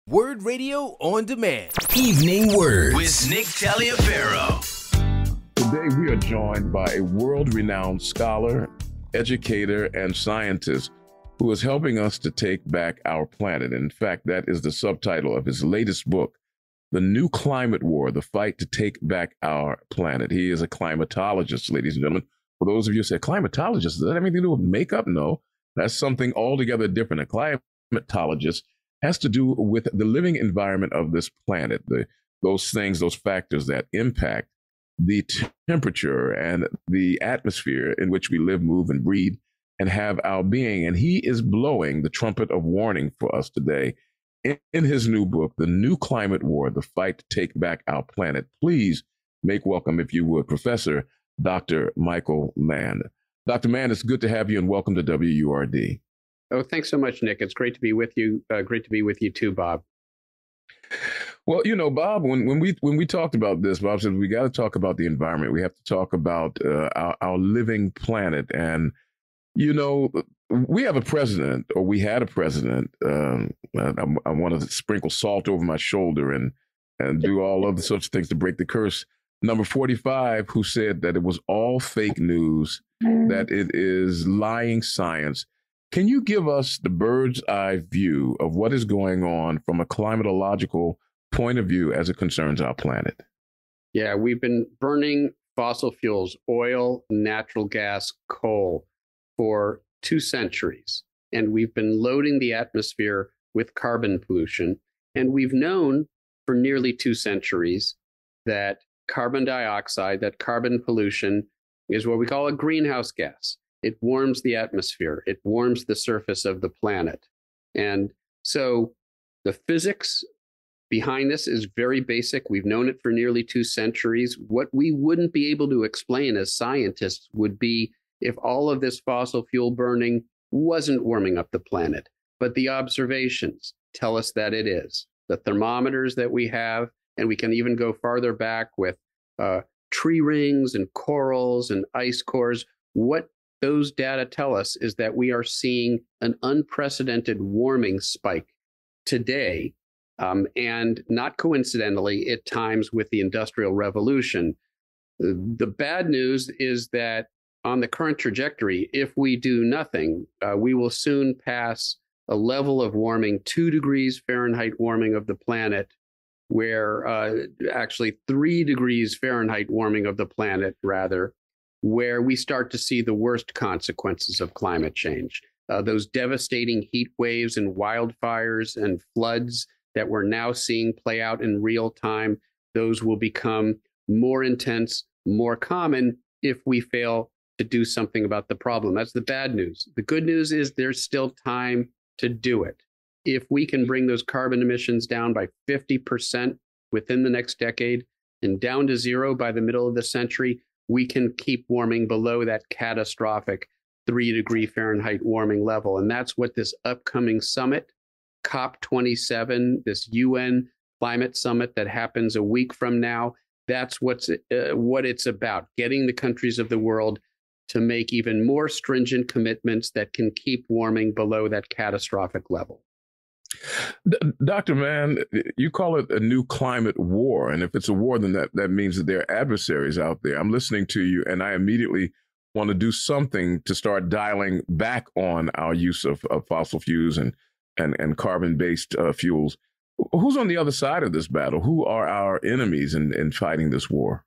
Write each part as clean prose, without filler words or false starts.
WURD Radio on Demand. Evening Words with Nick Taliaferro. Today we are joined by a world-renowned scholar, educator, and scientist who is helping us to take back our planet. In fact, that is the subtitle of his latest book, The New Climate War, The Fight to Take Back Our Planet. He is a climatologist, ladies and gentlemen. For those of you who say climatologist, does that have anything to do with makeup? No, that's something altogether different. A climatologist has to do with the living environment of this planet, those factors that impact the temperature and the atmosphere in which we live, move, and breathe, and have our being. And he is blowing the trumpet of warning for us today in his new book, The New Climate War, The Fight to Take Back Our Planet. Please make welcome, if you would, Professor Dr. Michael Mann. Dr. Mann, it's good to have you, and welcome to WURD. Oh, thanks so much, Nick. It's great to be with you. Great to be with you too, Bob. Well, you know, Bob, when we talked about this, Bob said we got to talk about the environment. We have to talk about our living planet. And, you know, we have a president, or we had a president. I want to sprinkle salt over my shoulder and do all other sorts of things to break the curse. Number 45, who said that it was all fake news, that it is lying science. Can you give us the bird's eye view of what is going on from a climatological point of view as it concerns our planet? Yeah, we've been burning fossil fuels, oil, natural gas, coal for 2 centuries. And we've been loading the atmosphere with carbon pollution. And we've known for nearly 2 centuries that carbon dioxide, that carbon pollution, is what we call a greenhouse gas. It warms the atmosphere. It warms the surface of the planet. And so the physics behind this is very basic. We've known it for nearly 2 centuries. What we wouldn't be able to explain as scientists would be if all of this fossil fuel burning wasn't warming up the planet. But the observations tell us that it is. The thermometers that we have, and we can even go farther back with tree rings and corals and ice cores, what those data tell us is that we are seeing an unprecedented warming spike today, and not coincidentally, at times with the Industrial Revolution. The bad news is that on the current trajectory, if we do nothing, we will soon pass a level of warming, 2 degrees Fahrenheit warming of the planet, where actually 3 degrees Fahrenheit warming of the planet, rather, where we start to see the worst consequences of climate change. Those devastating heat waves and wildfires and floods that we're now seeing play out in real time, those will become more intense, more common if we fail to do something about the problem. That's the bad news. The good news is there's still time to do it. If we can bring those carbon emissions down by 50% within the next decade and down to 0 by the middle of the century, we can keep warming below that catastrophic 3 degree Fahrenheit warming level. And that's what this upcoming summit, COP27, this UN climate summit that happens a week from now, that's what it's about, getting the countries of the world to make even more stringent commitments that can keep warming below that catastrophic level. Dr. Mann, you call it a new climate war. And if it's a war, then that means that there are adversaries out there. I'm listening to you, and I immediately want to do something to start dialing back on our use of fossil fuels and carbon-based fuels. Who's on the other side of this battle? Who are our enemies in fighting this war?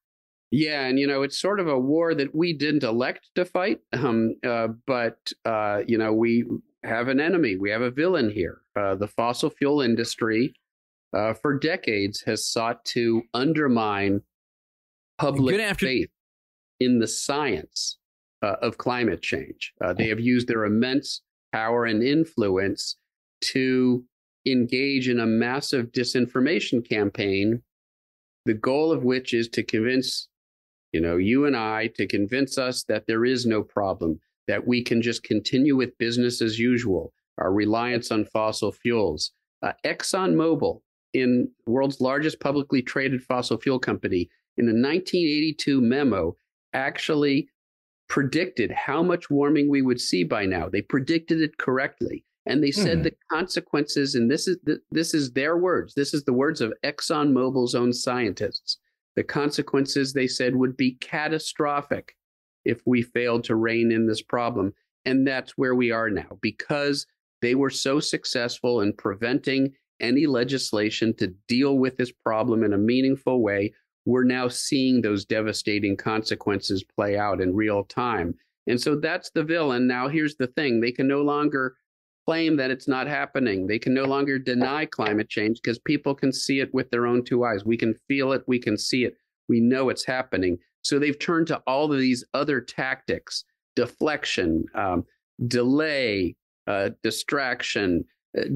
Yeah, and, you know, it's sort of a war that we didn't elect to fight, but we have an enemy. We have a villain here. The fossil fuel industry for decades has sought to undermine public faith in the science of climate change. They have used their immense power and influence to engage in a massive disinformation campaign, the goal of which is to convince, you and I, to convince us that there is no problem, that we can just continue with business as usual, our reliance on fossil fuels. ExxonMobil, in the world's largest publicly traded fossil fuel company, in a 1982 memo, actually predicted how much warming we would see by now. They predicted it correctly. And they said the consequences, and this is their words. This is the words of ExxonMobil's own scientists. The consequences, they said, would be catastrophic if we failed to rein in this problem. And that's where we are now, because they were so successful in preventing any legislation to deal with this problem in a meaningful way. We're now seeing those devastating consequences play out in real time. And so that's the villain. Now, here's the thing. They can no longer claim that it's not happening. They can no longer deny climate change because people can see it with their own two eyes. We can feel it. We can see it. We know it's happening. So they've turned to all of these other tactics: deflection, delay, distraction,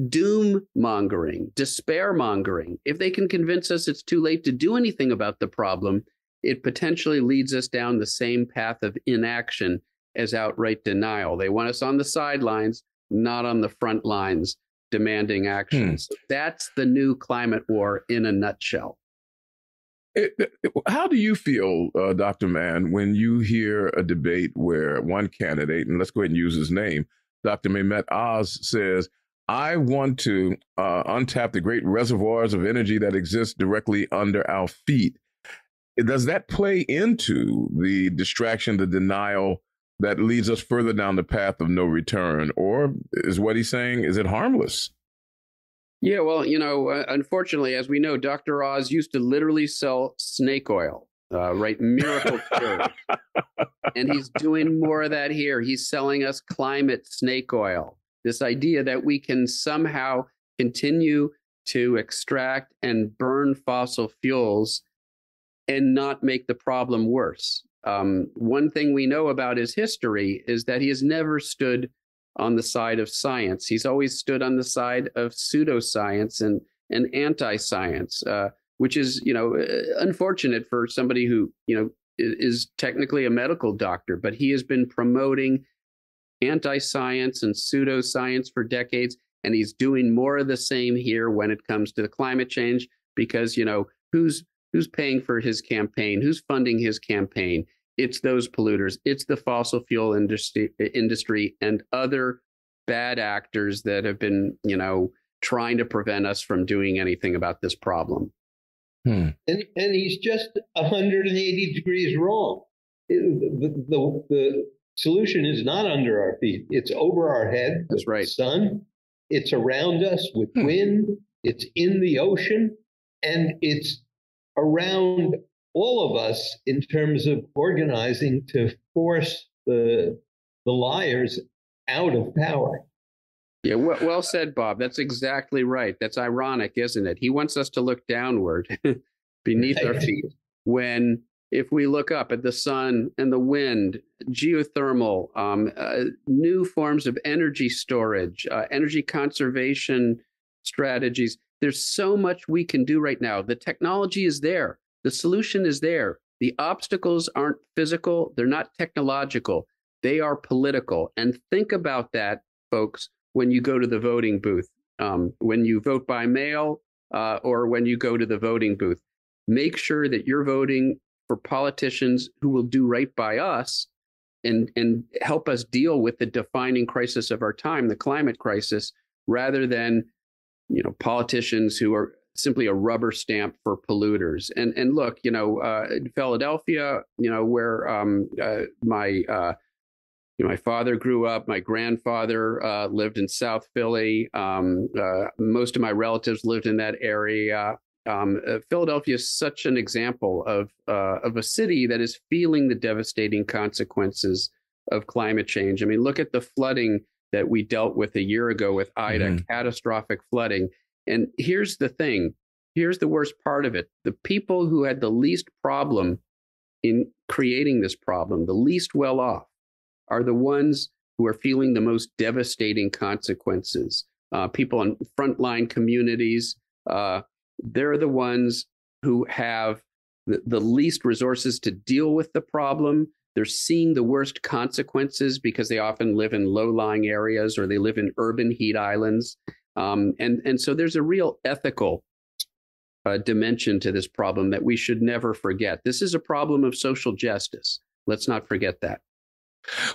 doom mongering, despair mongering. If they can convince us it's too late to do anything about the problem, it potentially leads us down the same path of inaction as outright denial. They want us on the sidelines, not on the front lines, demanding action. So that's the new climate war in a nutshell. How do you feel, Dr. Mann, when you hear a debate where one candidate, and let's go ahead and use his name, Dr. Mehmet Oz, says, I want to untap the great reservoirs of energy that exist directly under our feet? Does that play into the distraction, the denial that leads us further down the path of no return? Or is what he's saying, is it harmless? Yeah, well, unfortunately, as we know, Dr. Oz used to literally sell snake oil, right? Miracle cure. And he's doing more of that here. He's selling us climate snake oil. This idea that we can somehow continue to extract and burn fossil fuels and not make the problem worse. One thing we know about his history is that he has never stood on the side of science. He's always stood on the side of pseudoscience and anti-science, which is, unfortunate for somebody who, is technically a medical doctor, but he has been promoting anti-science and pseudoscience for decades. And he's doing more of the same here when it comes to the climate change, because, who's paying for his campaign? Who's funding his campaign? It's those polluters. It's the fossil fuel industry and other bad actors that have been, trying to prevent us from doing anything about this problem. And he's just 180 degrees wrong. The solution is not under our feet. It's over our head. That's right. Sun. It's around us with wind. It's in the ocean. And it's around all of us in terms of organizing to force the liars out of power. Yeah, well said, Bob. That's exactly right. That's ironic, isn't it? He wants us to look downward beneath our feet when, if we look up at the sun and the wind, geothermal, new forms of energy storage, energy conservation strategies, there's so much we can do right now. The technology is there. The solution is there. The obstacles aren't physical. They're not technological. They are political. And think about that, folks, when you go to the voting booth, when you vote by mail or when you go to the voting booth. Make sure that you're voting for politicians who will do right by us and help us deal with the defining crisis of our time, the climate crisis, rather than politicians who are simply a rubber stamp for polluters. And look, in Philadelphia, where my father grew up, my grandfather lived in South Philly. Most of my relatives lived in that area. Philadelphia is such an example of a city that is feeling the devastating consequences of climate change. I mean, look at the flooding that we dealt with a year ago with Ida, catastrophic flooding. And here's the thing. Here's the worst part of it. The people who had the least problem in creating this problem, the least well off, are the ones who are feeling the most devastating consequences. People in frontline communities, they're the ones who have the least resources to deal with the problem. They're seeing the worst consequences because they often live in low-lying areas or they live in urban heat islands. And so there's a real ethical dimension to this problem that we should never forget. This is a problem of social justice. Let's not forget that.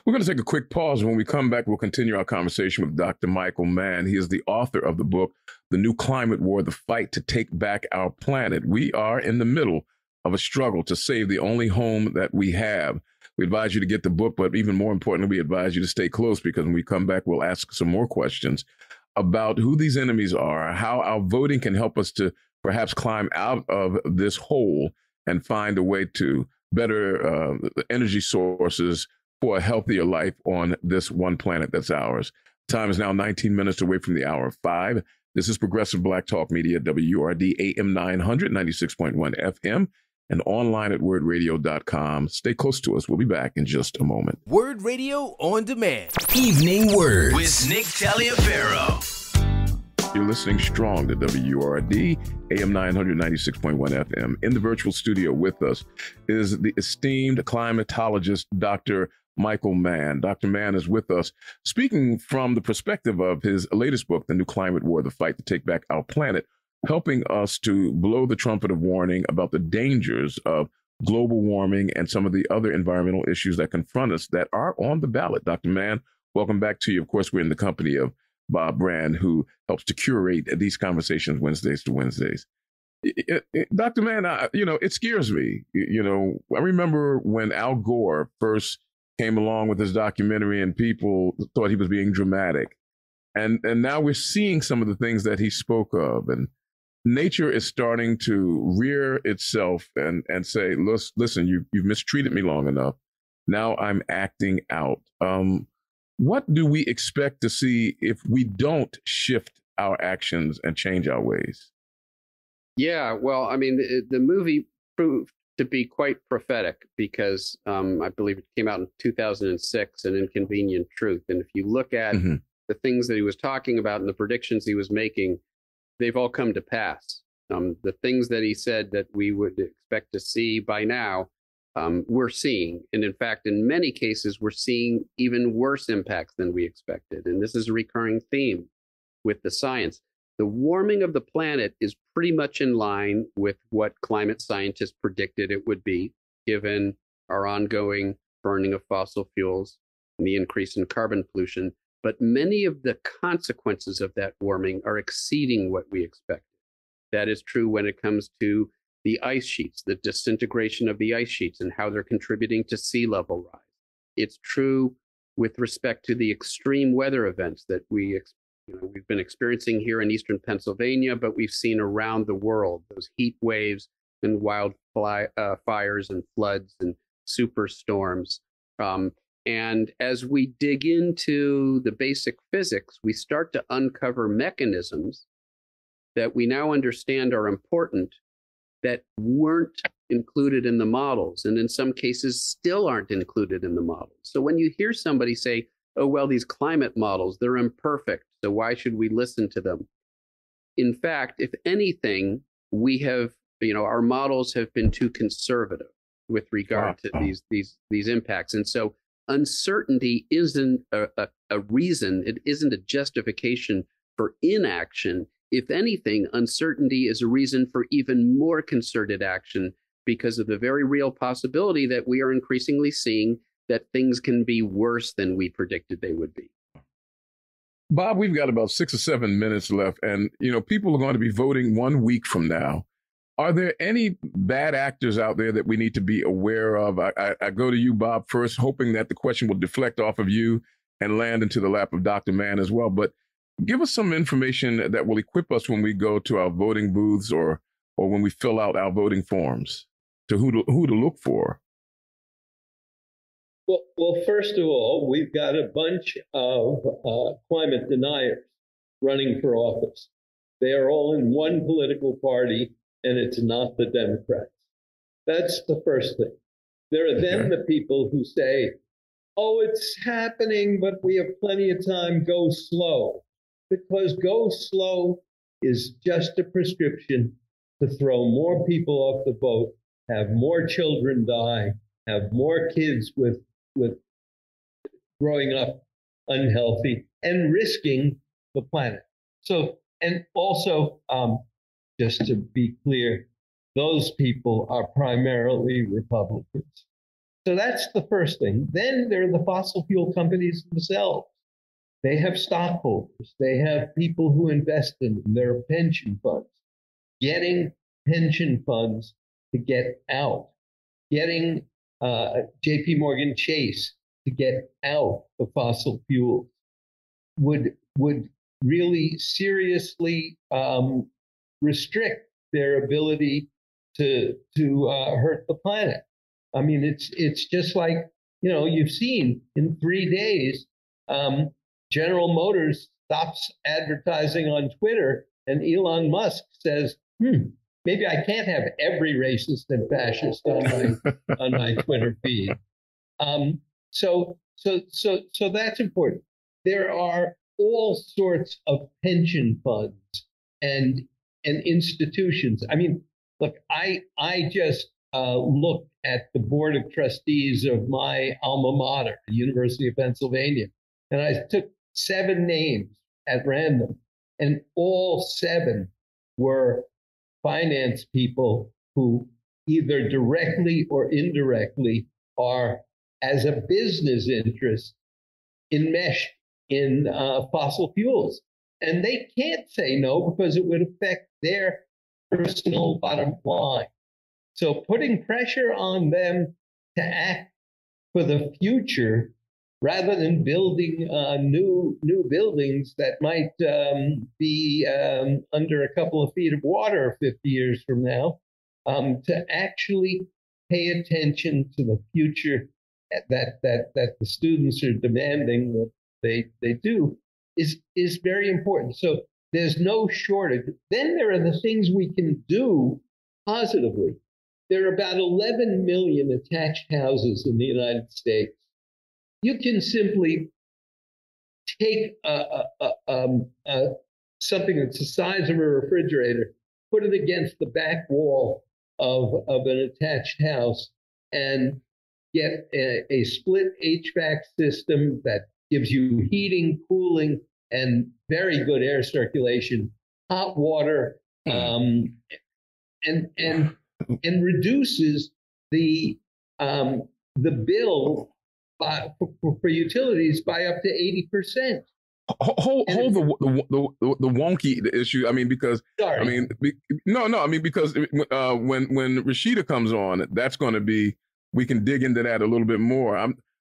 We're going to take a quick pause. When we come back, we'll continue our conversation with Dr. Michael Mann. He is the author of the book, The New Climate War, The Fight to Take Back Our Planet. We are in the middle of a struggle to save the only home that we have. We advise you to get the book, but even more importantly, we advise you to stay close, because when we come back, we'll ask some more questions about who these enemies are, how our voting can help us to perhaps climb out of this hole and find a way to better energy sources for a healthier life on this one planet that's ours. Time is now 19 minutes away from the hour of 5. This is Progressive Black Talk Media, WURD AM 900, 96.1 FM, and online at wordradio.com. Stay close to us. We'll be back in just a moment. WURD Radio on Demand. Evening Words with Nick Taliaferro. You're listening strong to WURD, AM 996.1 FM. In the virtual studio with us is the esteemed climatologist, Dr. Michael Mann. Dr. Mann is with us, speaking from the perspective of his latest book, The New Climate War, The Fight to Take Back Our Planet, helping us to blow the trumpet of warning about the dangers of global warming and some of the other environmental issues that confront us that are on the ballot. Dr. Mann, welcome back to you. Of course, we're in the company of Bob Brand, who helps to curate these conversations Wednesdays to Wednesdays. Dr. Mann, it scares me. I remember when Al Gore first came along with his documentary and people thought he was being dramatic. And now we're seeing some of the things that he spoke of. And nature is starting to rear itself and say, listen, you've mistreated me long enough. Now I'm acting out. What do we expect to see if we don't shift our actions and change our ways? Yeah, well, I mean, the movie proved to be quite prophetic because I believe it came out in 2006, An Inconvenient Truth. And if you look at the things that he was talking about and the predictions he was making, they've all come to pass. The things that he said that we would expect to see by now, we're seeing. And in fact, in many cases, we're seeing even worse impacts than we expected. And this is a recurring theme with the science. The warming of the planet is pretty much in line with what climate scientists predicted it would be, given our ongoing burning of fossil fuels and the increase in carbon pollution. But many of the consequences of that warming are exceeding what we expected. That is true when it comes to the ice sheets, the disintegration of the ice sheets and how they're contributing to sea level rise. It's true with respect to the extreme weather events that we've been experiencing here in eastern Pennsylvania, but we've seen around the world, those heat waves and fires and floods and superstorms. And as we dig into the basic physics, we start to uncover mechanisms that we now understand are important that weren't included in the models, and in some cases still aren't included in the models. So when you hear somebody say, oh, well, these climate models, they're imperfect, so why should we listen to them? In fact, if anything, we have, our models have been too conservative with regard to these impacts. And so uncertainty isn't a reason, it isn't a justification for inaction. If anything, uncertainty is a reason for even more concerted action because of the very real possibility that we are increasingly seeing that things can be worse than we predicted they would be. Bob, we've got about 6 or 7 minutes left, and people are going to be voting 1 week from now. Are there any bad actors out there that we need to be aware of? I go to you, Bob, first, hoping that the question will deflect off of you and land into the lap of Dr. Mann as well. But give us some information that will equip us when we go to our voting booths or when we fill out our voting forms, to who to look for. Well, first of all, we've got a bunch of climate deniers running for office. They are all in one political party, and it's not the Democrats. That's the first thing. There are then the people who say, oh, it's happening, but we have plenty of time, go slow. Because go slow is just a prescription to throw more people off the boat, have more children die, have more kids with growing up unhealthy and risking the planet. So, and also, just to be clear, those people are primarily Republicans. So that's the first thing. Then there are the fossil fuel companies themselves. They have stockholders. They have people who invest in them. There are pension funds. Getting pension funds to get out. Getting J.P. Morgan Chase to get out of fossil fuels would really seriously restrict their ability to hurt the planet. I mean, it's just like, you know, you've seen in 3 days, General Motors stops advertising on Twitter, and Elon Musk says, maybe I can't have every racist and fascist on my Twitter feed. So that's important. There are all sorts of pension funds and institutions. I mean, look, I just looked at the board of trustees of my alma mater, the University of Pennsylvania, and I took 7 names at random, and all 7 were finance people who either directly or indirectly are, as a business interest, enmeshed in fossil fuels. And they can't say no because it would affect their personal bottom line. So putting pressure on them to act for the future rather than building new buildings that might be under a couple of feet of water 50 years from now, to actually pay attention to the future that the students are demanding that they do is very important. So there's no shortage. Then there are the things we can do positively. There are about 11 million attached houses in the United States. You can simply take something that's the size of a refrigerator, put it against the back wall of an attached house, and get a split HVAC system that gives you heating, cooling, and very good air circulation, hot water, and reduces the bill for utilities by up to 80%. Hold the wonky issue. I mean, because sorry. I mean, because when Rashida comes on, that's going to be, we can dig into that a little bit more.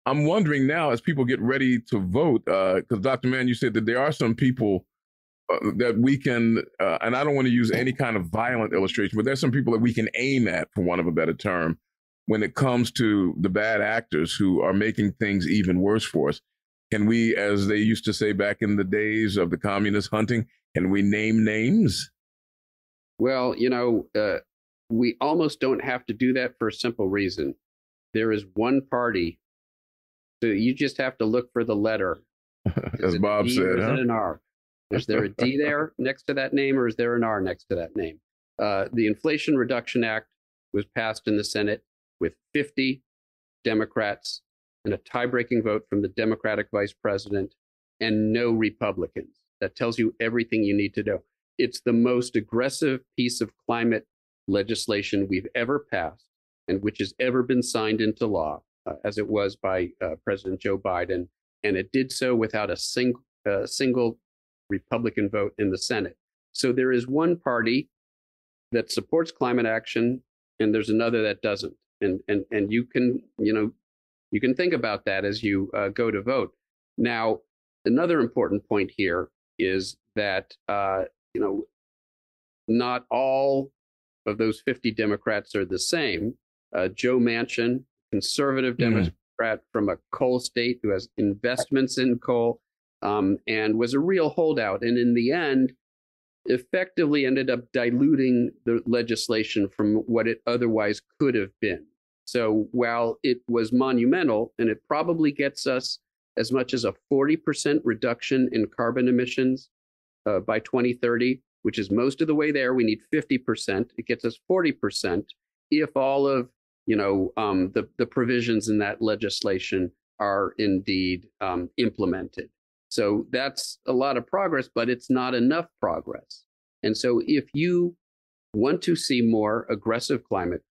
I'm wondering now, as people get ready to vote, because Dr. Mann, you said that there are some people that we can, and I don't want to use any kind of violent illustration, but there's some people that we can aim at, for want of a better term, when it comes to the bad actors who are making things even worse for us. Can we, as they used to say back in the days of the communist hunting, can we name names? Well, we almost don't have to do that for a simple reason. There is one party, so you just have to look for the letter. As Bob said, or is it an R? Is there a D there next to that name, or is there an R next to that name? The Inflation Reduction Act was passed in the Senate with 50 Democrats and a tie-breaking vote from the Democratic vice president and no Republicans. That tells you everything you need to know. It's the most aggressive piece of climate legislation we've ever passed and which has ever been signed into law, as it was by President Joe Biden. And it did so without a single Republican vote in the Senate. So there is one party that supports climate action, and there's another that doesn't. And you can, you can think about that as you go to vote. Now, another important point here is that, not all of those 50 Democrats are the same. Joe Manchin, conservative Democrat from a coal state who has investments in coal, and was a real holdout. And in the end, effectively ended up diluting the legislation from what it otherwise could have been. So while it was monumental, and it probably gets us as much as a 40% reduction in carbon emissions by 2030, which is most of the way there. We need 50%. It gets us 40% if all of the provisions in that legislation are indeed implemented. So that's a lot of progress, but it's not enough progress. And so if you want to see more aggressive climate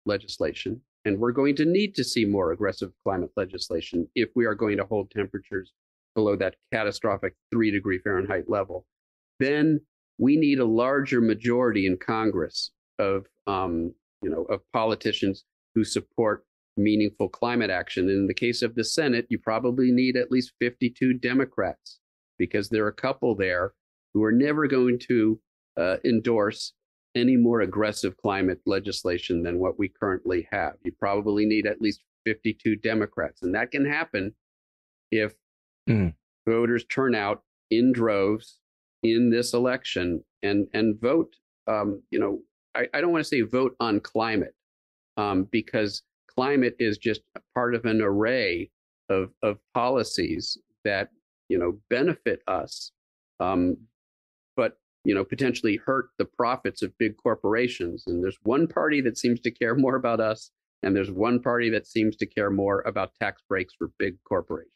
legislation, and we're going to need to see more aggressive climate legislation if we are going to hold temperatures below that catastrophic 3-degree Fahrenheit level, then we need a larger majority in Congress of politicians who support meaningful climate action. And in the case of the Senate, you probably need at least 52 Democrats, because there are a couple there who are never going to endorse any more aggressive climate legislation than what we currently have. You probably need at least 52 Democrats. And that can happen if voters turn out in droves in this election and vote. I don't want to say vote on climate, because climate is just a part of an array of policies that benefit us, but potentially hurt the profits of big corporations. And there's one party that seems to care more about us, and there's one party that seems to care more about tax breaks for big corporations.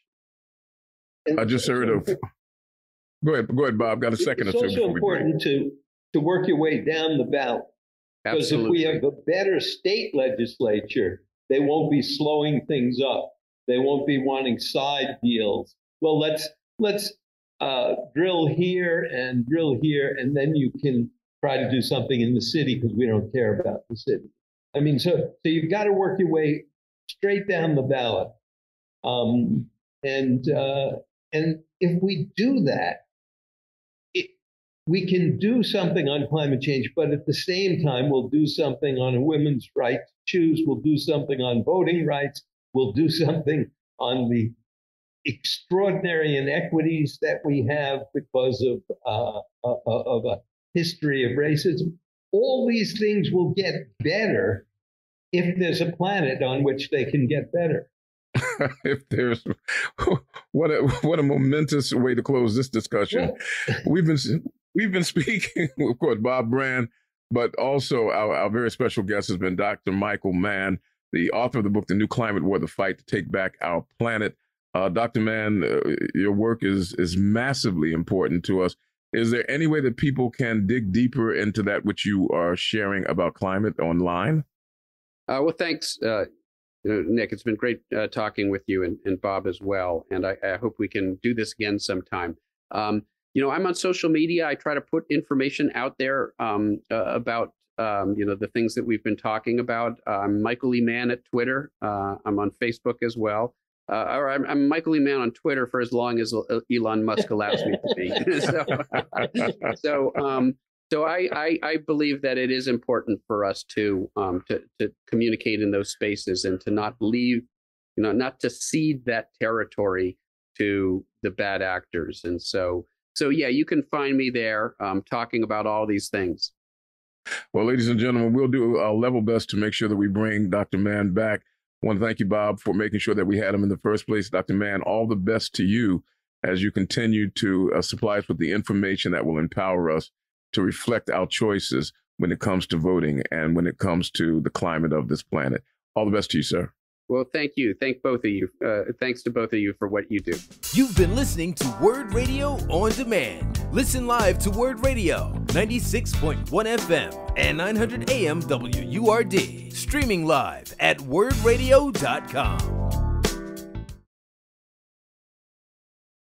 I just heard of. Go ahead, Bob. Got a second or two. It's also important to work your way down the ballot. Because if we have a better state legislature, they won't be slowing things up. They won't be wanting side deals. Well, let's drill here, and then you can try to do something in the city because we don't care about the city. I mean, so you've got to work your way straight down the ballot. And if we do that, we can do something on climate change, but at the same time, we'll do something on a women's right to choose. We'll do something on voting rights. We'll do something on the extraordinary inequities that we have because of a history of racism. All these things will get better if there's a planet on which they can get better. If there's what a momentous way to close this discussion. Yeah. We've been speaking, of course, Bob Brand, but also our very special guest has been Dr. Michael Mann, the author of the book, The New Climate War, The Fight to Take Back Our Planet. Dr. Mann, your work is massively important to us. Is there any way that people can dig deeper into that which you are sharing about climate online? Well, thanks, Nick. It's been great talking with you and Bob as well. And I hope we can do this again sometime. I'm on social media. I try to put information out there about, the things that we've been talking about. I'm Michael E. Mann at Twitter. I'm on Facebook as well. Or I'm Michael E. Mann on Twitter for as long as Elon Musk allows me to be. So I believe that it is important for us to communicate in those spaces and to not leave, not to cede that territory to the bad actors. And so yeah, you can find me there talking about all these things. Well, ladies and gentlemen, we'll do our level best to make sure that we bring Dr. Mann back. I want to thank you, Bob, for making sure that we had him in the first place. Dr. Mann, all the best to you as you continue to supply us with the information that will empower us to reflect our choices when it comes to voting and when it comes to the climate of this planet. All the best to you, sir. Well, thank you. Thank both of you. Thanks to both of you for what you do. You've been listening to WURD Radio On Demand. Listen live to WURD Radio, 96.1 FM and 900 AM WURD. Streaming live at WURDradio.com.